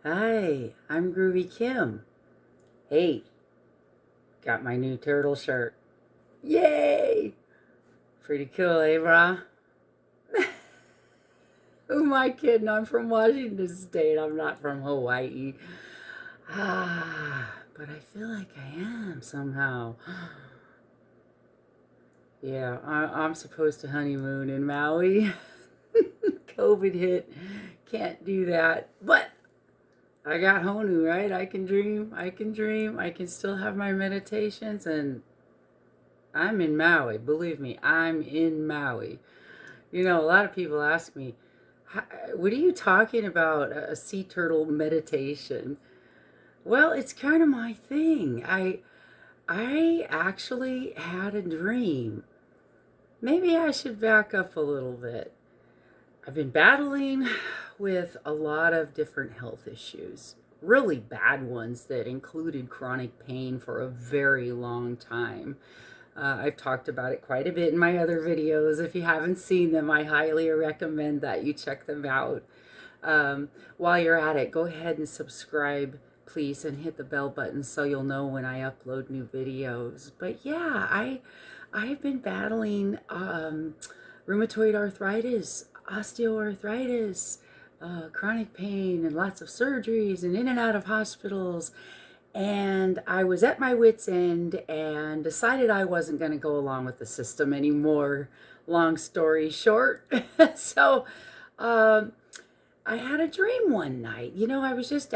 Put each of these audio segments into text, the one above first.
Hi, I'm Groovy Kim. Hey, got my new turtle shirt. Yay! Pretty cool, eh, brah? Who am I kidding? I'm from Washington State. I'm not from Hawaii. But I feel like I am somehow. Yeah, I'm supposed to honeymoon in Maui. COVID hit. Can't do that. But I got Honu, right? I can dream. I can dream. I can still have my meditations, and I'm in Maui. Believe me, I'm in Maui. You know, a lot of people ask me, what are you talking about? A sea turtle meditation? Well, it's kind of my thing. I actually had a dream. Maybe I should back up a little bit. I've been battling with a lot of different health issues, really bad ones that included chronic pain for a very long time. I've talked about it quite a bit in my other videos. If you haven't seen them, I highly recommend that you check them out. While you're at it, go ahead and subscribe, please, and hit the bell button so you'll know when I upload new videos. But yeah, I've been battling rheumatoid arthritis, osteoarthritis, chronic pain, and lots of surgeries, and in and out of hospitals. And I was at my wit's end and decided I wasn't going to go along with the system anymore. Long story short. so um, I had a dream one night. You know, I was just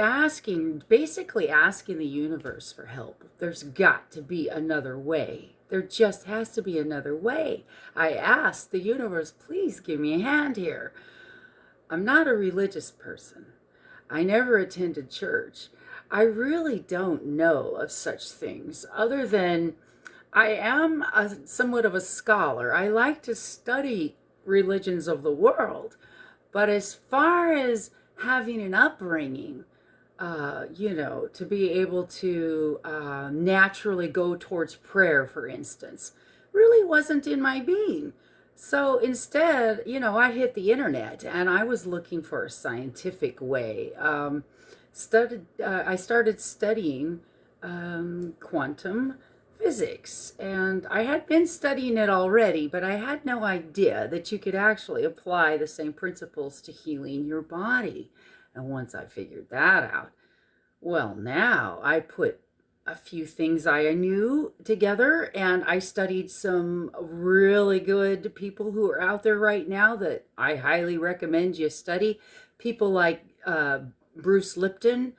basically asking the universe for help. There's got to be another way. There just has to be another way. I asked the universe, please give me a hand here. I'm not a religious person. I never attended church. I really don't know of such things other than I am somewhat of a scholar. I like to study religions of the world. But as far as having an upbringing, to be able to naturally go towards prayer, for instance, really wasn't in my being. So instead, I hit the internet and I was looking for a scientific way. I started studying quantum physics, and I had been studying it already, but I had no idea that you could actually apply the same principles to healing your body. And once I figured that out, well, now I put a few things I knew together, and I studied some really good people who are out there right now that I highly recommend you study. People like Bruce Lipton,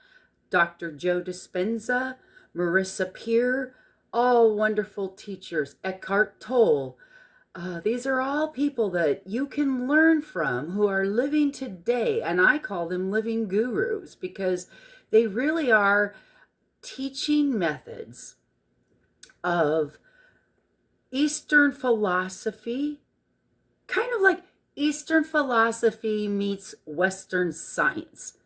Dr. Joe Dispenza, Marissa Peer, all wonderful teachers. Eckhart Tolle. These are all people that you can learn from who are living today, and I call them living gurus because they really are teaching methods of Eastern philosophy, kind of like Eastern philosophy meets Western science.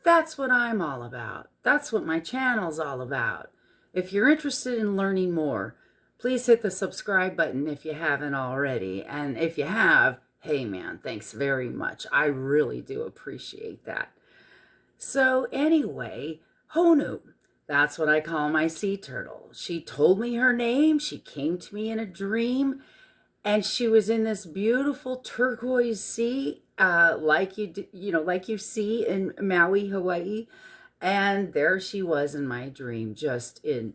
That's what I'm all about. That's what my channel's all about. If you're interested in learning more, please hit the subscribe button if you haven't already. And if you have, hey man, thanks very much. I really do appreciate that. So anyway, Honu, that's what I call my sea turtle. She told me her name. She came to me in a dream, and she was in this beautiful turquoise sea, like you see in Maui, Hawaii. And there she was in my dream, just in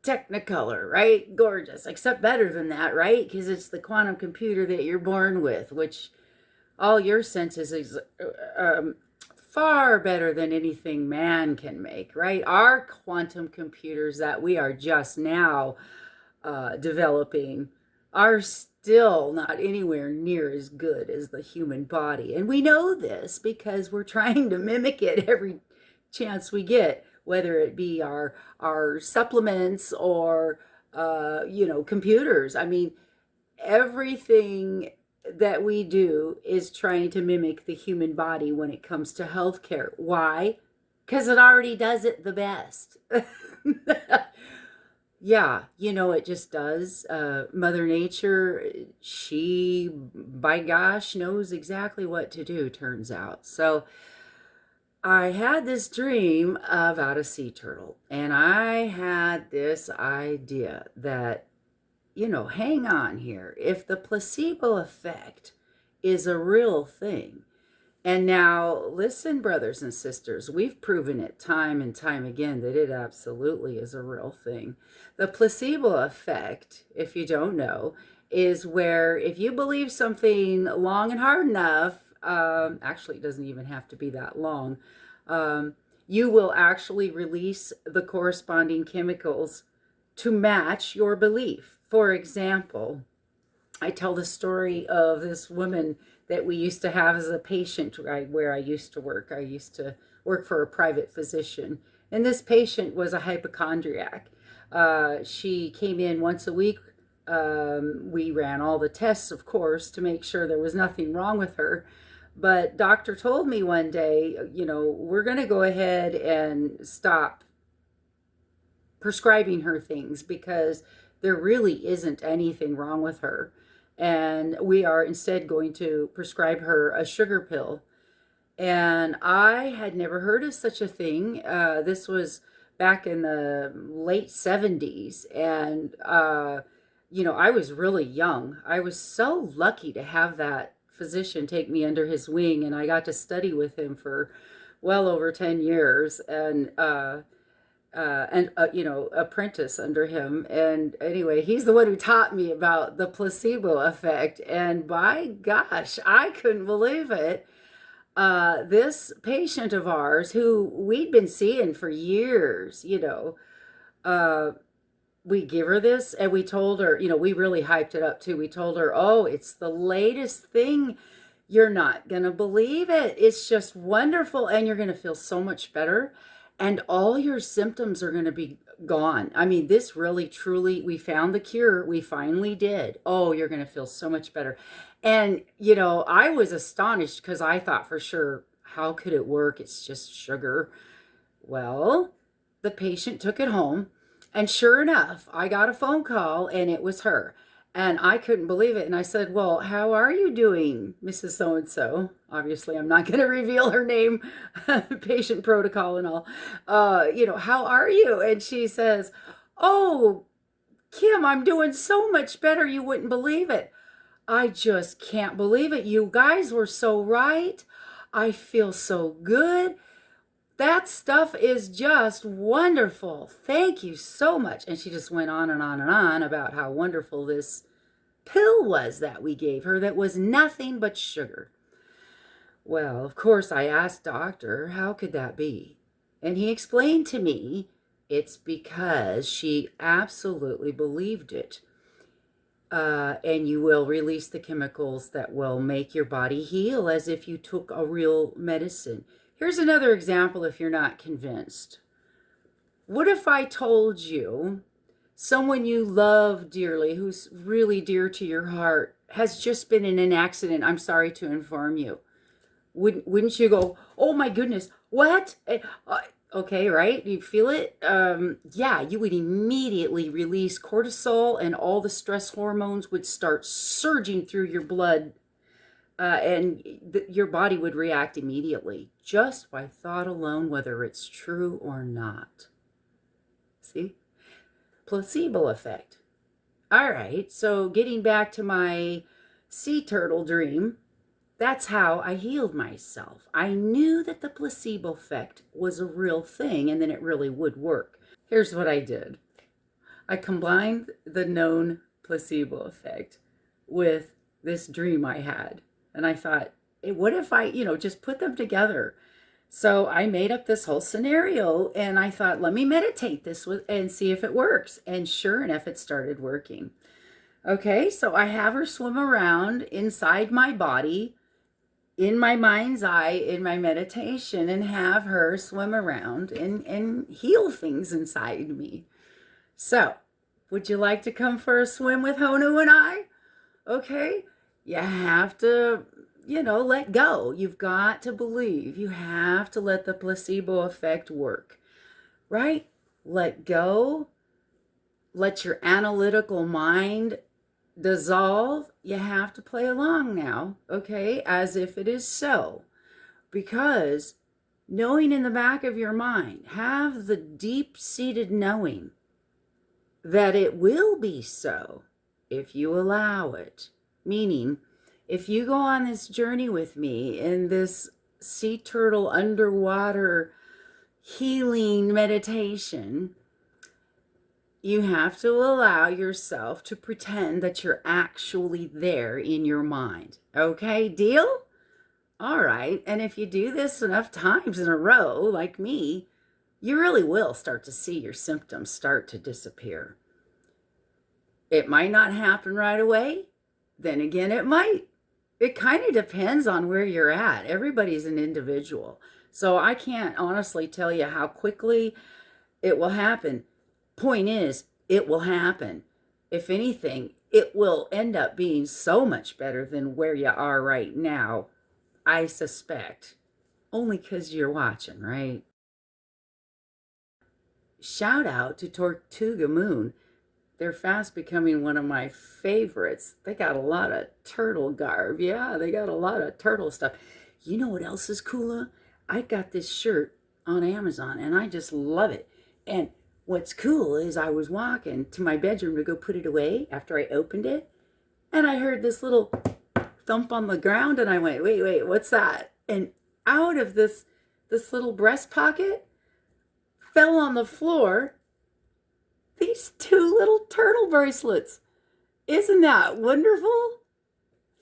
Technicolor, right? Gorgeous, except better than that, right? Because it's the quantum computer that you're born with, which all your senses is far better than anything man can make, right? Our quantum computers that we are just now developing are still not anywhere near as good as the human body. And we know this because we're trying to mimic it every chance we get, whether it be our supplements or computers. I mean, everything that we do is trying to mimic the human body when it comes to healthcare. Why? Because it already does it the best. Yeah, it just does. Mother Nature, she, by gosh, knows exactly what to do, turns out. So I had this dream about a sea turtle, and I had this idea that, hang on here. If the placebo effect is a real thing, and now listen, brothers and sisters, we've proven it time and time again that it absolutely is a real thing. The placebo effect, if you don't know, is where if you believe something long and hard enough, actually, it doesn't even have to be that long, you will actually release the corresponding chemicals to match your belief. For example, I tell the story of this woman that we used to have as a patient where I used to work. I used to work for a private physician. And this patient was a hypochondriac. She came in once a week. We ran all the tests, of course, to make sure there was nothing wrong with her. But doctor told me one day, we're going to go ahead and stop prescribing her things because there really isn't anything wrong with her. And we are instead going to prescribe her a sugar pill. And I had never heard of such a thing. This was back in the late 70s. And, I was really young. I was so lucky to have that physician take me under his wing. And I got to study with him for well over 10 years. And apprentice under him. And anyway, he's the one who taught me about the placebo effect. And by gosh, I couldn't believe it. This patient of ours who we'd been seeing for years, we give her this and we told her, we really hyped it up too. We told her, oh, it's the latest thing. You're not going to believe it. It's just wonderful. And you're going to feel so much better. And all your symptoms are going to be gone. I mean, this really, truly, we found the cure. We finally did. Oh, you're going to feel so much better. And, I was astonished because I thought for sure, how could it work? It's just sugar. Well, the patient took it home. And sure enough, I got a phone call and it was her. And I couldn't believe it. And I said, well, how are you doing, Mrs. So-and-so? Obviously, I'm not going to reveal her name, patient protocol and all. How are you? And she says, oh, Kim, I'm doing so much better. You wouldn't believe it. I just can't believe it. You guys were so right. I feel so good. That stuff is just wonderful. Thank you so much. And she just went on and on and on about how wonderful this pill was that we gave her that was nothing but sugar. Well, of course, I asked doctor, how could that be? And he explained to me it's because she absolutely believed it. And you will release the chemicals that will make your body heal as if you took a real medicine. Here's another example if you're not convinced. What if I told you someone you love dearly, who's really dear to your heart, has just been in an accident? I'm sorry to inform you. Wouldn't you go, oh my goodness, what? Okay, right? You feel it? Yeah, you would immediately release cortisol and all the stress hormones would start surging through your blood. And your body would react immediately just by thought alone, whether it's true or not. See? Placebo effect. All right, so getting back to my sea turtle dream, that's how I healed myself. I knew that the placebo effect was a real thing and then it really would work. Here's what I did. I combined the known placebo effect with this dream I had. And I thought, hey, what if I, just put them together? So I made up this whole scenario and I thought, let me meditate this and see if it works. And sure enough, it started working. Okay, so I have her swim around inside my body, in my mind's eye, in my meditation, and have her swim around and heal things inside me. So, would you like to come for a swim with Honu and I? Okay. You have to, let go. You've got to believe. You have to let the placebo effect work, right? Let go. Let your analytical mind dissolve. You have to play along now, okay? As if it is so. Because knowing in the back of your mind, have the deep-seated knowing that it will be so if you allow it. Meaning, if you go on this journey with me in this sea turtle underwater healing meditation, you have to allow yourself to pretend that you're actually there in your mind. Okay, deal? All right. And if you do this enough times in a row, like me, you really will start to see your symptoms start to disappear. It might not happen right away. Then again, it might. It kind of depends on where you're at. Everybody's an individual. So I can't honestly tell you how quickly it will happen. Point is, it will happen. If anything, it will end up being so much better than where you are right now, I suspect. Only because you're watching, right? Shout out to Tortuga Moon. They're fast becoming one of my favorites. They got a lot of turtle garb. Yeah, they got a lot of turtle stuff. You know what else is cooler? I got this shirt on Amazon and I just love it. And what's cool is I was walking to my bedroom to go put it away after I opened it. And I heard this little thump on the ground and I went, wait, what's that? And out of this little breast pocket fell on the floor these 2 little turtle bracelets. Isn't that wonderful?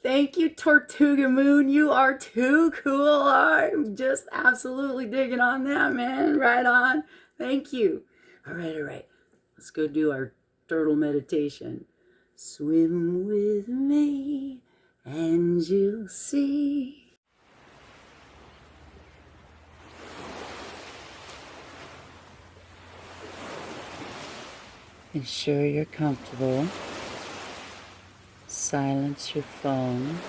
Thank you, Tortuga Moon. You are too cool. I'm just absolutely digging on that, man. Right on. Thank you. All right. Let's go do our turtle meditation. Swim with me and you'll see. Ensure you're comfortable. Silence your phone.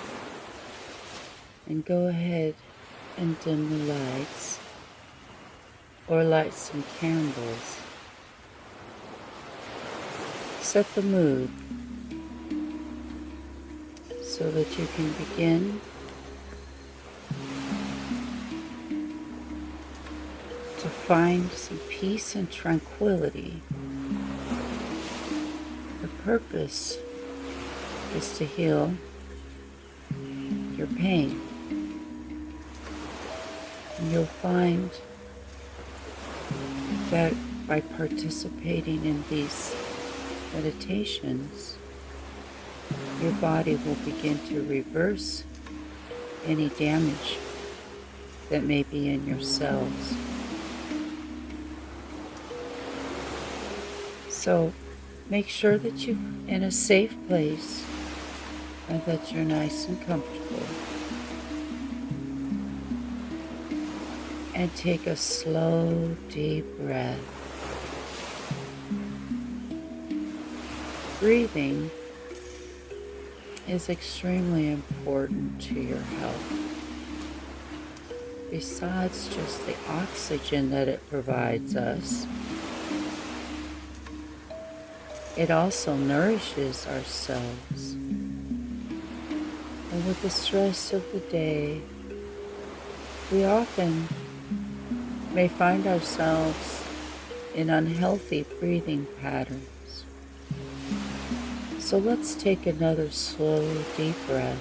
And go ahead and dim the lights. Or light some candles. Set the mood so that you can begin to find some peace and tranquility. The purpose is to heal your pain. And you'll find that by participating in these meditations, your body will begin to reverse any damage that may be in your cells. So make sure that you're in a safe place and that you're nice and comfortable. And take a slow, deep breath. Breathing is extremely important to your health. Besides just the oxygen that it provides us, it also nourishes our cells. And with the stress of the day, we often may find ourselves in unhealthy breathing patterns. So let's take another slow, deep breath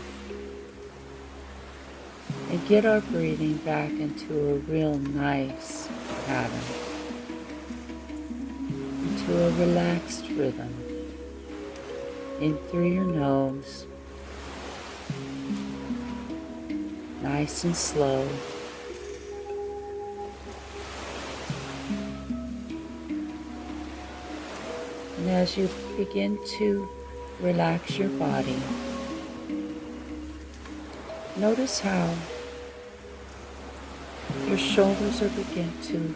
and get our breathing back into a real nice pattern, into a relaxed rhythm. In through your nose, nice and slow. And as you begin to relax your body, notice how your shoulders are beginning to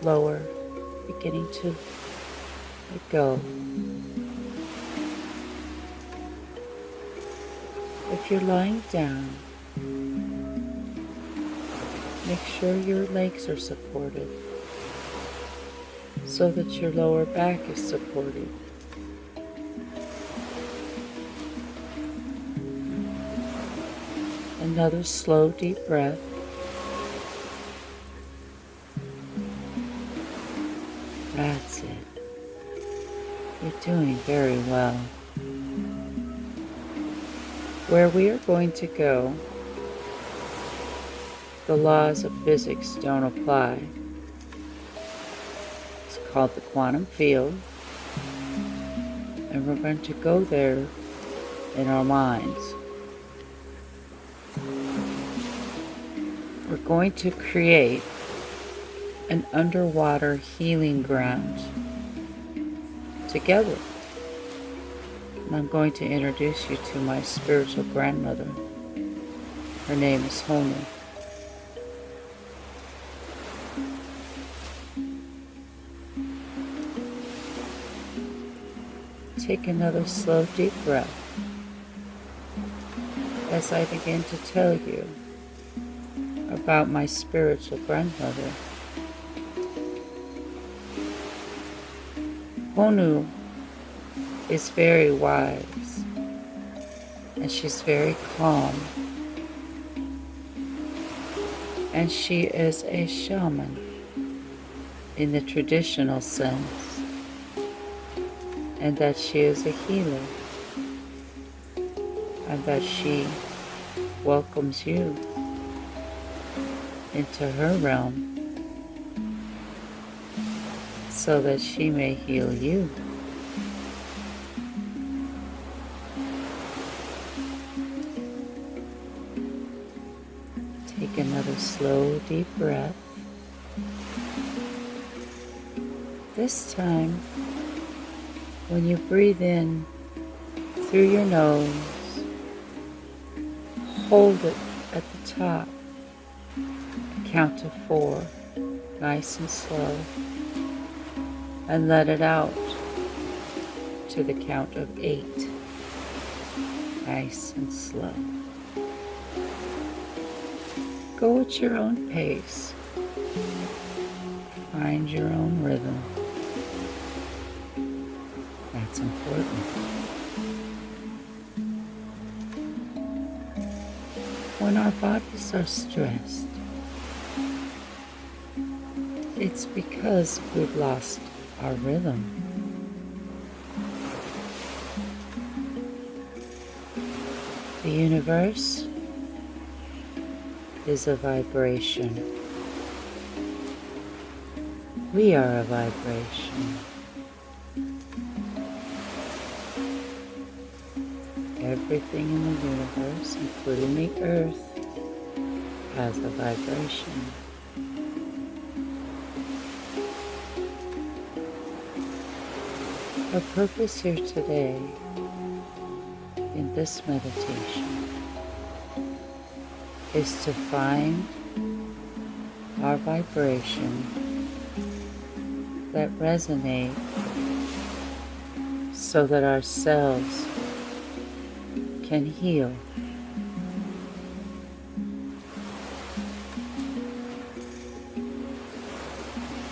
lower, beginning to let go. If you're lying down, make sure your legs are supported so that your lower back is supported. Another slow, deep breath. That's it. You're doing very well. Where we are going to go, the laws of physics don't apply. It's called the quantum field, and we're going to go there in our minds. We're going to create an underwater healing ground together. And I'm going to introduce you to my spiritual grandmother. Her name is Honu. Take another slow, deep breath as I begin to tell you about my spiritual grandmother. Honu is very wise, and she's very calm, and she is a shaman in the traditional sense, and that she is a healer, and that she welcomes you into her realm so that she may heal you. Take another slow, deep breath. This time, when you breathe in through your nose, hold it at the top. Count to 4, nice and slow, and let it out to the count of 8, nice and slow. Go at your own pace. Find your own rhythm. That's important. When our bodies are stressed, it's because we've lost our rhythm. The universe is a vibration. We are a vibration. Everything in the universe, including the earth, has a vibration. Our purpose here today in this meditation is to find our vibration that resonate so that our cells can heal.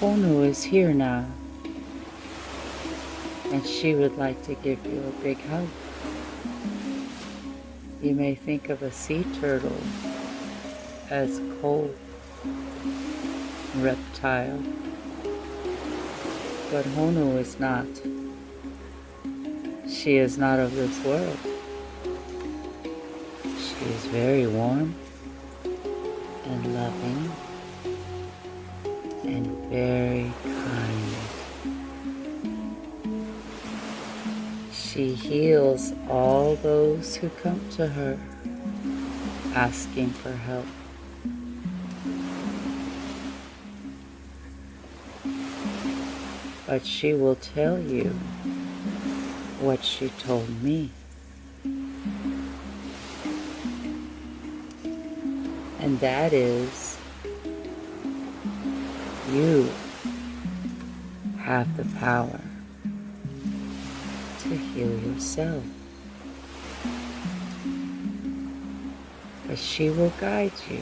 Honu is here now, and she would like to give you a big hug. You may think of a sea turtle as cold, reptile, but Honu is not. She is not of this world. She is very warm and loving and very kind. She heals all those who come to her asking for help. But she will tell you what she told me. And that is, you have the power to heal yourself. But she will guide you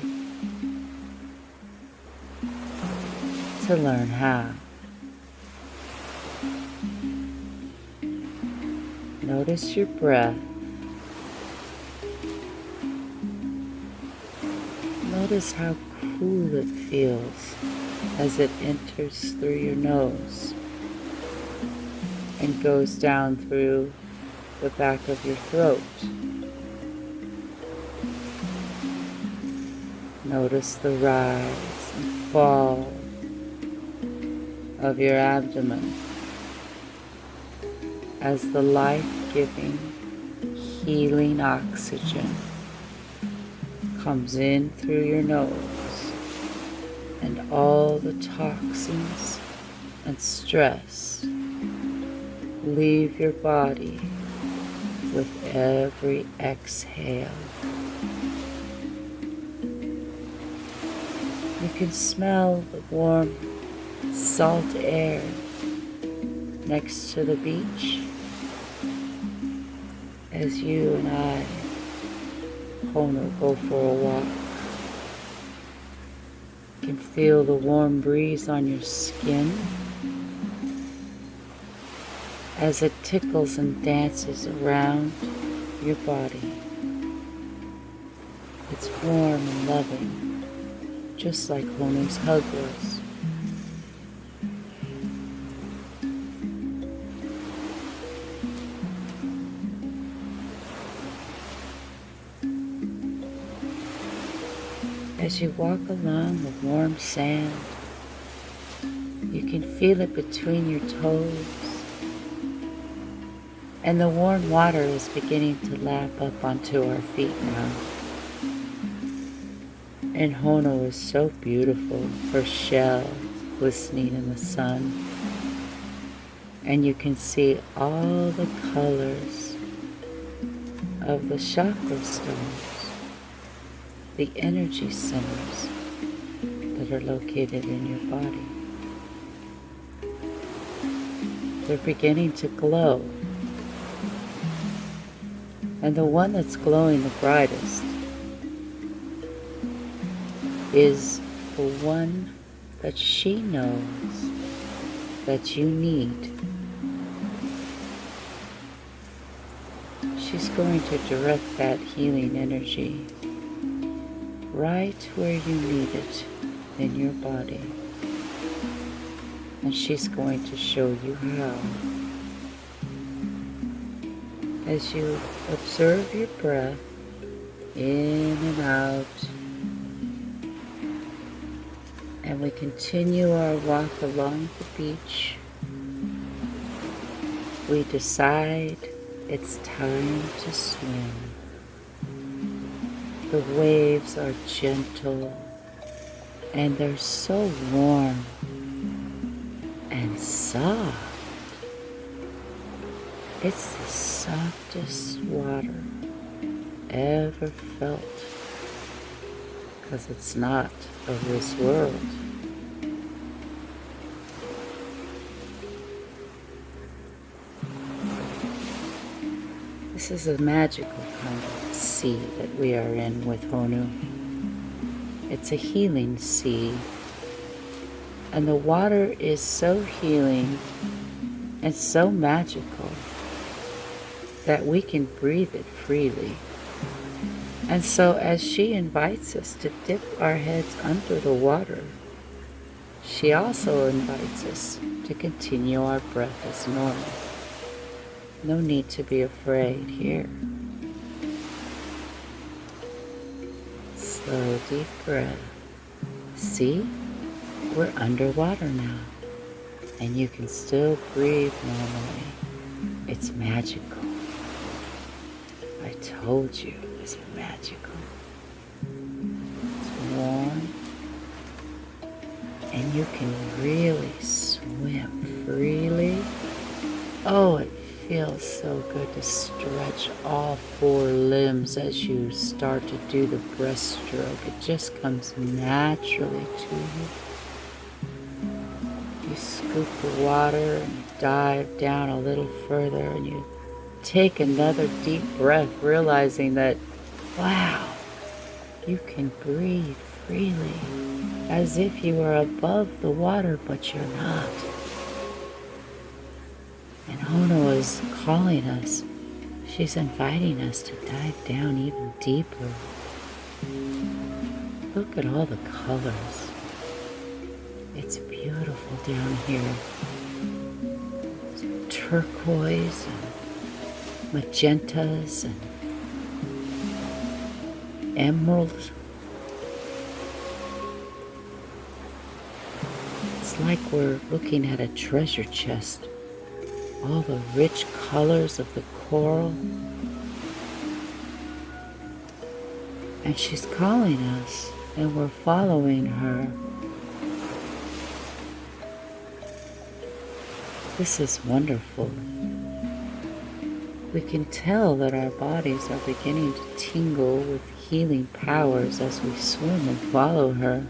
to learn how. Notice your breath. Notice how cool it feels as it enters through your nose and goes down through the back of your throat. Notice the rise and fall of your abdomen as the life-giving, healing oxygen comes in through your nose, and all the toxins and stress leave your body with every exhale. You can smell the warm salt air next to the beach as you and I, Honu, go for a walk. You can feel the warm breeze on your skin as it tickles and dances around your body. It's warm and loving, just like Honu's hug was. As you walk along the warm sand, you can feel it between your toes, and the warm water is beginning to lap up onto our feet now. And Honu is so beautiful, her shell glistening in the sun, and you can see all the colors of the chakra stones, the energy centers that are located in your body. They're beginning to glow. And the one that's glowing the brightest is the one that she knows that you need. She's going to direct that healing energy right where you need it in your body. And she's going to show you how. As you observe your breath in and out, and we continue our walk along the beach, we decide it's time to swim. The waves are gentle, and they're so warm and soft. It's the softest water ever felt, because it's not of this world. This is a magical kind of sea that we are in with Honu. It's a healing sea, and the water is so healing and so magical that we can breathe it freely. And so as she invites us to dip our heads under the water, she also invites us to continue our breath as normal. No need to be afraid here. Slow, deep breath. See? We're underwater now, and you can still breathe normally. It's magical. I told you it was magical. It's warm, and you can really swim freely. Oh, it feels so good to stretch all four limbs as you start to do the breaststroke. It just comes naturally to you. You scoop the water and you dive down a little further, and you take another deep breath, realizing that, wow, you can breathe freely as if you were above the water, but you're not. And Honu is calling us. She's inviting us to dive down even deeper. Look at all the colors. It's beautiful down here. turquoise and magentas and emeralds. It's like we're looking at a treasure chest. All the rich colors of the coral. And she's calling us, and we're following her. This is wonderful. We can tell that our bodies are beginning to tingle with healing powers as we swim and follow her.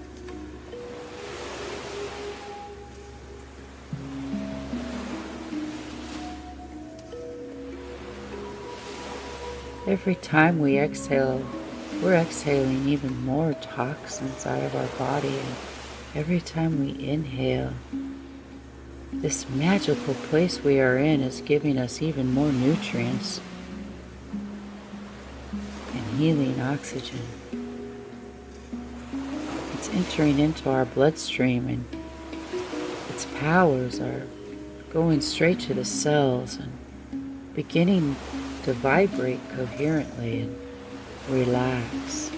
Every time we exhale, we're exhaling even more toxins out of our body, and every time we inhale, this magical place we are in is giving us even more nutrients and healing oxygen. It's entering into our bloodstream, and its powers are going straight to the cells and beginning to vibrate coherently and relax.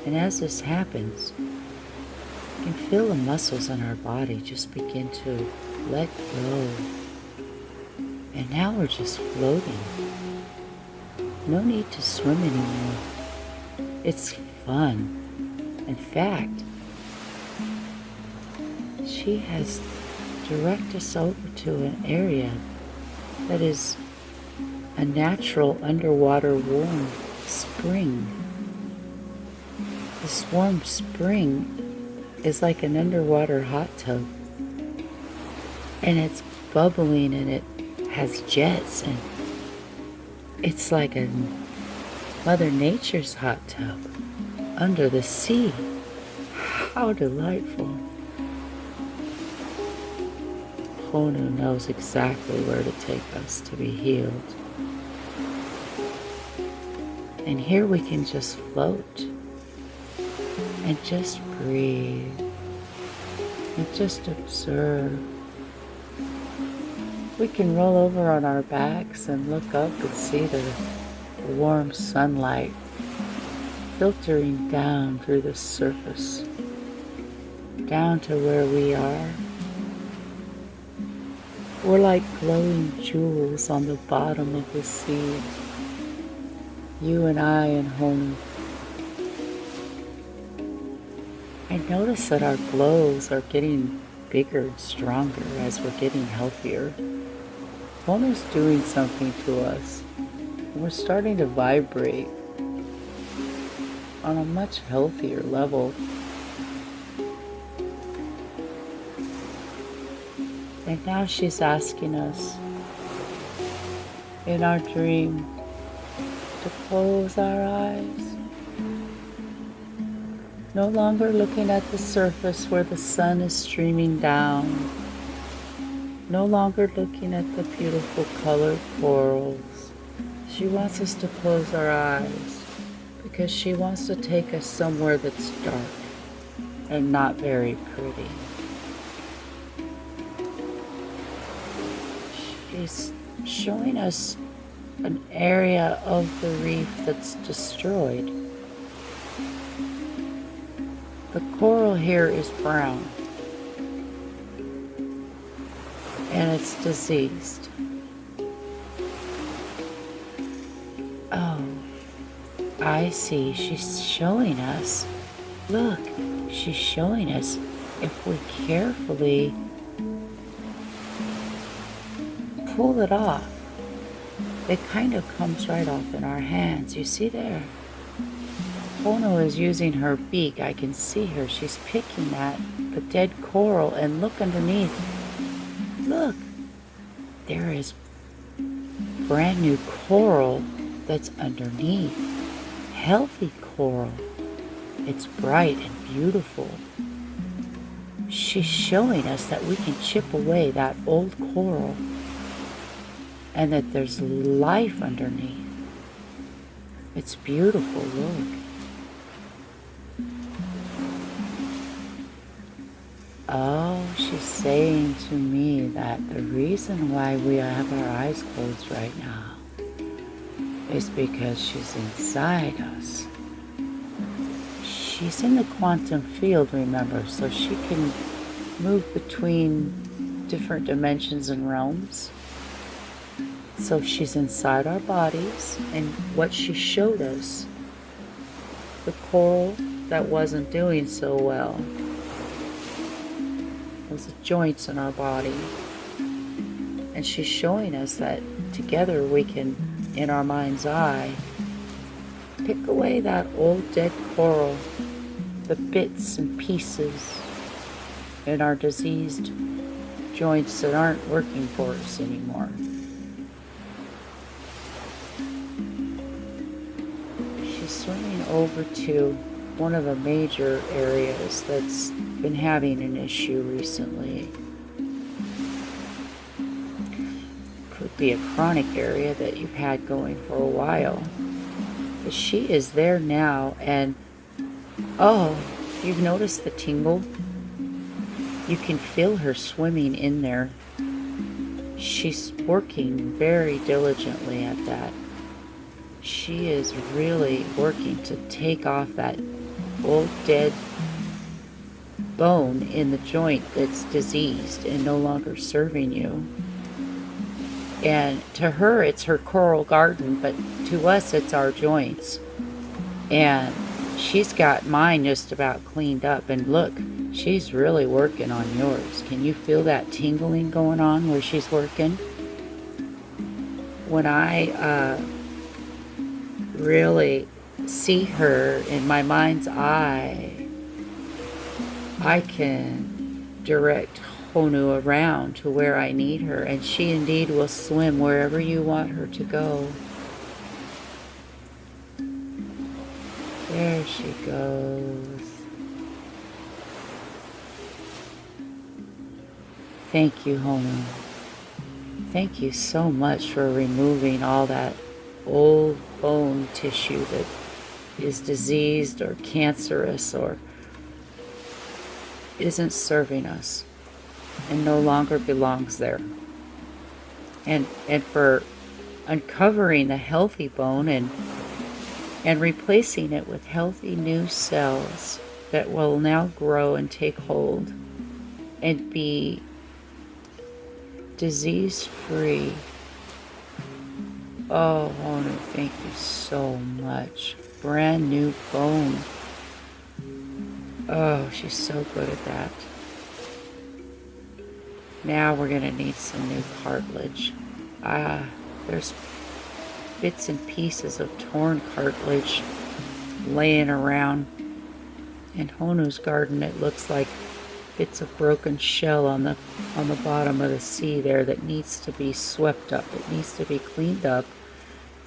And as this happens, you can feel the muscles in our body just begin to let go. And now we're just floating. No need to swim anymore. It's fun. In fact, she has directed us over to an area that is a natural underwater warm spring. This warm spring is like an underwater hot tub, and it's bubbling and it has jets, and it's like a Mother Nature's hot tub under the sea. How delightful. Honu knows exactly where to take us to be healed. And here we can just float and just breathe and just observe. We can roll over on our backs and look up and see the warm sunlight filtering down through the surface, down to where we are. We're like glowing jewels on the bottom of the sea. You and I and Honu. I notice that our glows are getting bigger and stronger as we're getting healthier. Honu's doing something to us. We're starting to vibrate on a much healthier level. And now she's asking us in our dream to close our eyes. No longer looking at the surface where the sun is streaming down. No longer looking at the beautiful colored corals. She wants us to close our eyes because she wants to take us somewhere that's dark and not very pretty. She's showing us an area of the reef that's destroyed. The coral here is brown and it's diseased. Oh, I see. She's showing us. Look, she's showing us if we carefully pull it off, it kind of comes right off in our hands. You see there? Honu is using her beak. I can see her. She's picking at the dead coral, and look underneath. Look, there is brand new coral that's underneath. Healthy coral. It's bright and beautiful. She's showing us that we can chip away that old coral and that there's life underneath. It's beautiful, look. Oh, she's saying to me that the reason why we have our eyes closed right now is because she's inside us. She's in the quantum field, remember, so she can move between different dimensions and realms. So she's inside our bodies, and what she showed us, the coral that wasn't doing so well, was the joints in our body. And she's showing us that together we can, in our mind's eye, pick away that old dead coral, the bits and pieces in our diseased joints that aren't working for us anymore. She's swimming over to one of the major areas that's been having an issue recently. Could be a chronic area that you've had going for a while. But she is there now, and oh, you've noticed the tingle? You can feel her swimming in there. She's working very diligently at that. She is really working to take off that old dead bone in the joint that's diseased and no longer serving you. And to her, it's her coral garden, but to us, it's our joints. And she's got mine just about cleaned up. And look, she's really working on yours. Can you feel that tingling going on where she's working? When I really see her in my mind's eye, I can direct Honu around to where I need her, and she indeed will swim wherever you want her to go. There she goes. Thank you, Honu. Thank you so much for removing all that old bone tissue that is diseased or cancerous or isn't serving us and no longer belongs there. And for uncovering the healthy bone and replacing it with healthy new cells that will now grow and take hold and be disease-free. Oh, Honu, thank you so much. Brand new bone. Oh, she's so good at that. Now we're going to need some new cartilage. There's bits and pieces of torn cartilage laying around. In Honu's garden, it looks like bits of broken shell on the bottom of the sea there that needs to be swept up. It needs to be cleaned up.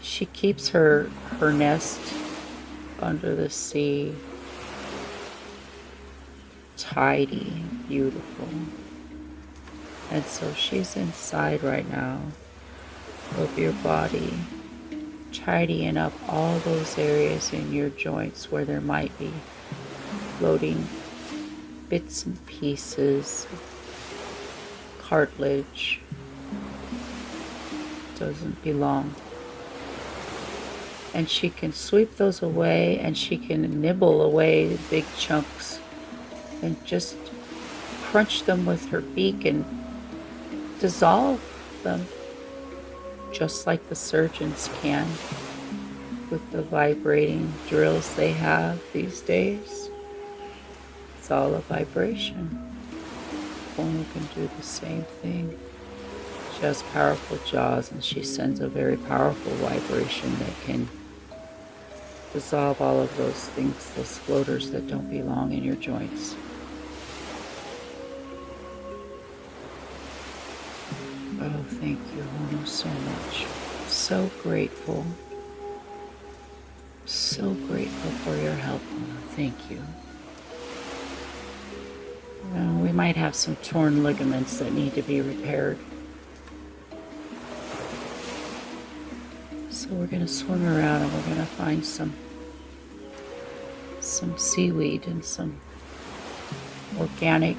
She keeps her nest under the sea tidy, beautiful. And so she's inside right now of your body, tidying up all those areas in your joints where there might be floating bits and pieces, cartilage, doesn't belong. And she can sweep those away, and she can nibble away the big chunks and just crunch them with her beak and dissolve them, just like the surgeons can with the vibrating drills they have these days. It's all a vibration. Honu can do the same thing. She has powerful jaws, and she sends a very powerful vibration that can dissolve all of those things, those floaters that don't belong in your joints. Oh, thank you, Honu, so much. So grateful. So grateful for your help, Honu. Thank you. We might have some torn ligaments that need to be repaired. So we're going to swim around and we're going to find some seaweed and some organic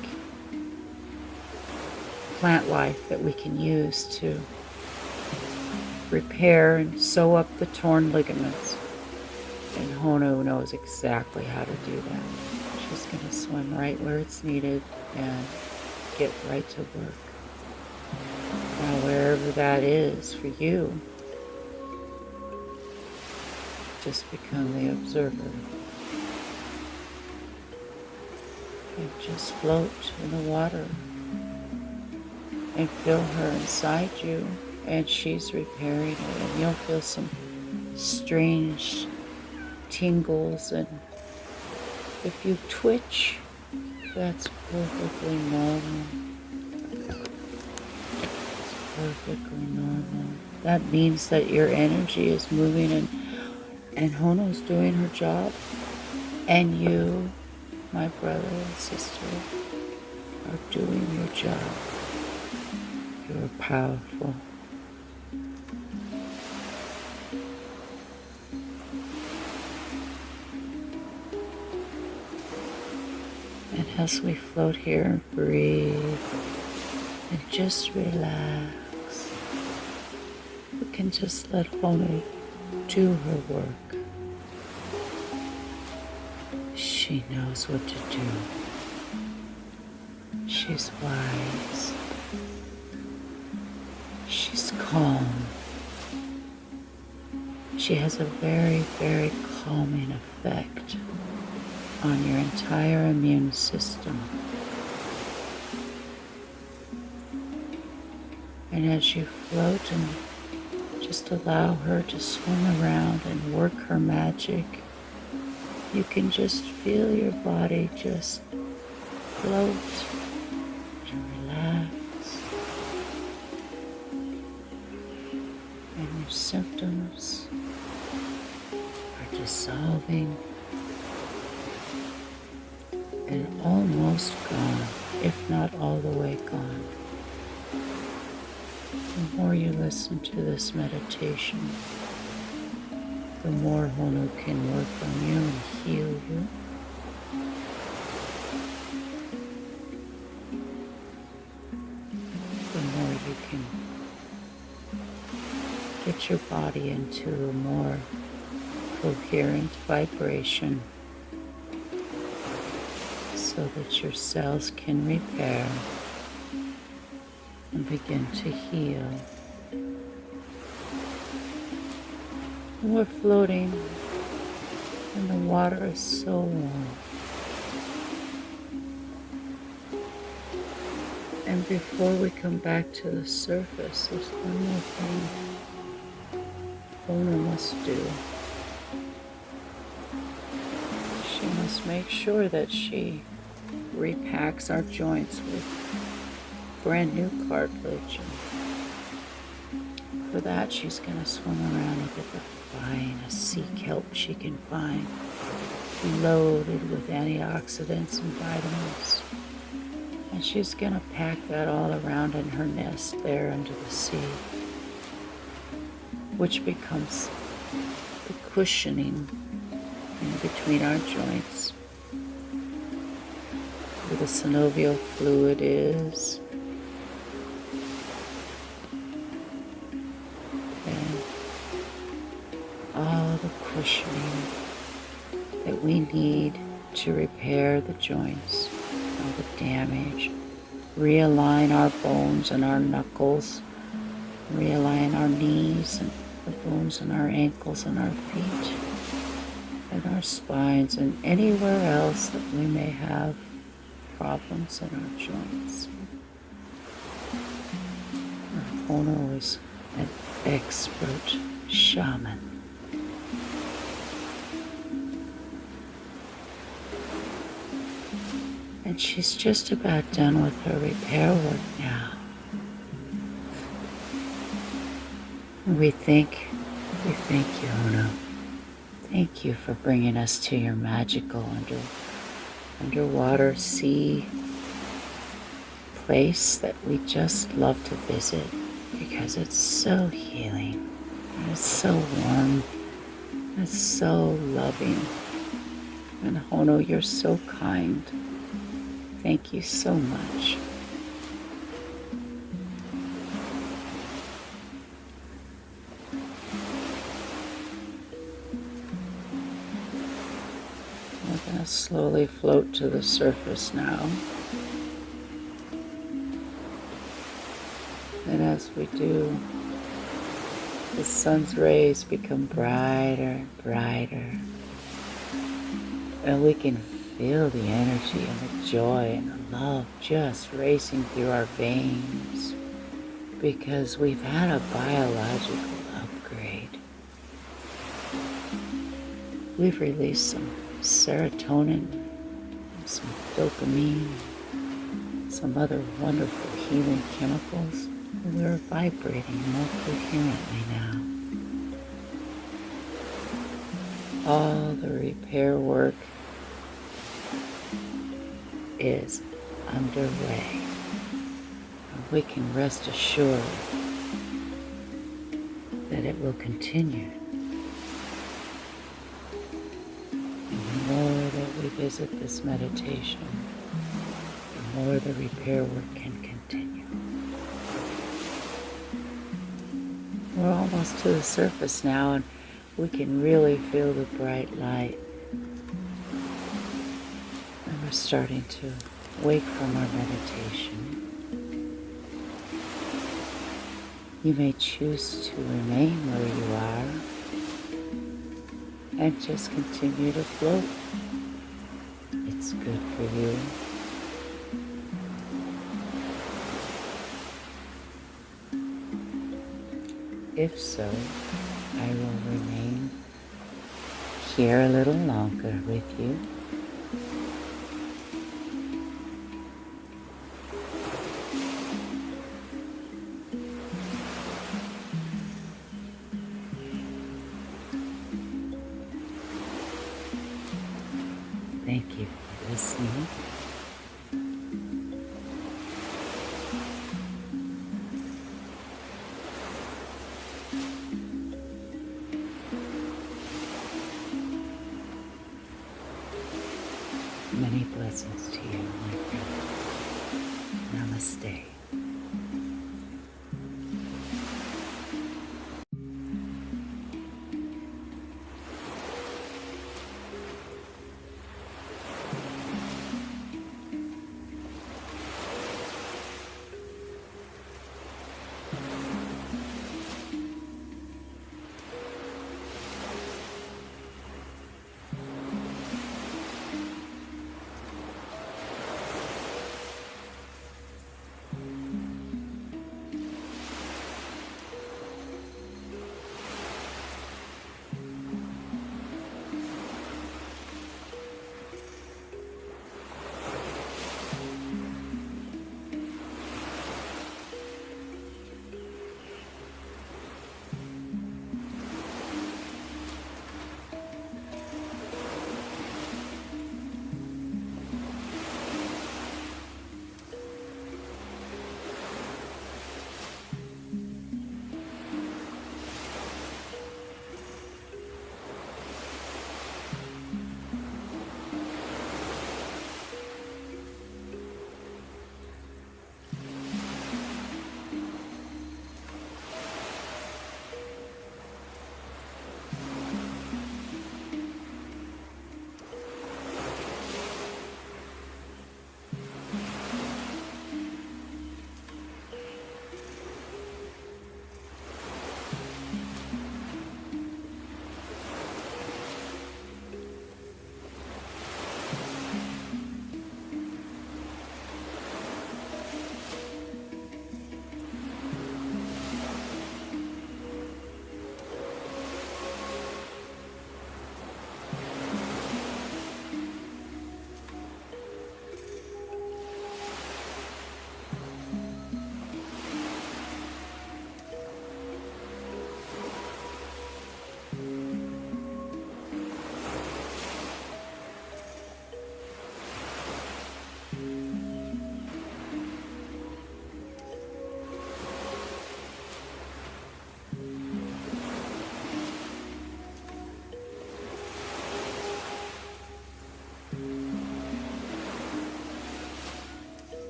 plant life that we can use to repair and sew up the torn ligaments. And Honu knows exactly how to do that. She's going to swim right where it's needed and get right to work. Now, wherever that is for you, just become the observer. And just float in the water and feel her inside you, and she's repairing it, and you'll feel some strange tingles, and if you twitch, that's perfectly normal. It's perfectly normal. That means that your energy is moving, and Hono's doing her job, and you, my brother and sister, are doing your job. You're powerful. And as we float here, breathe and just relax. We can just let Honu do her work. She knows what to do. She's wise. She's calm. She has a very, very calming effect on your entire immune system. And as you float and just allow her to swim around and work her magic, you can just feel your body just float and relax. And your symptoms are dissolving and almost gone, if not all the way gone. The more you listen to this meditation, the more Honu can work on you and heal you. The more you can get your body into a more coherent vibration so that your cells can repair and begin to heal. We're floating and the water is so warm. And before we come back to the surface, there's one more thing Honu must do. She must make sure that she repacks our joints with brand new cartilage. And for that, she's going to swim around and get the finest sea kelp she can find, loaded with antioxidants and vitamins. And she's going to pack that all around in her nest there under the sea, which becomes the cushioning in between our joints, where the synovial fluid is. And all the cushioning that we need to repair the joints, all the damage, realign our bones and our knuckles, realign our knees and the bones in our ankles and our feet and our spines and anywhere else that we may have problems in our joints. Honu is an expert shaman. And she's just about done with her repair work now. We thank you, Honu. Thank you for bringing us to your magical underwater sea place that we just love to visit because it's so healing, and it's so warm, and it's so loving. And Honu, you're so kind. Thank you so much. We're going to slowly float to the surface now. And as we do, the sun's rays become brighter and brighter. And we can feel the energy and the joy and the love just racing through our veins because we've had a biological upgrade. We've released some serotonin, some dopamine, some other wonderful healing chemicals. We're vibrating more coherently now. All the repair work is underway. We can rest assured that it will continue. And the more that we visit this meditation, the more the repair work can continue. We're almost to the surface now, and we can really feel the bright light. And we're starting to wake from our meditation. You may choose to remain where you are and just continue to float. It's good for you. If so, I will remain here a little longer with you. Thank you for listening. Many blessings to you, my friend. Namaste.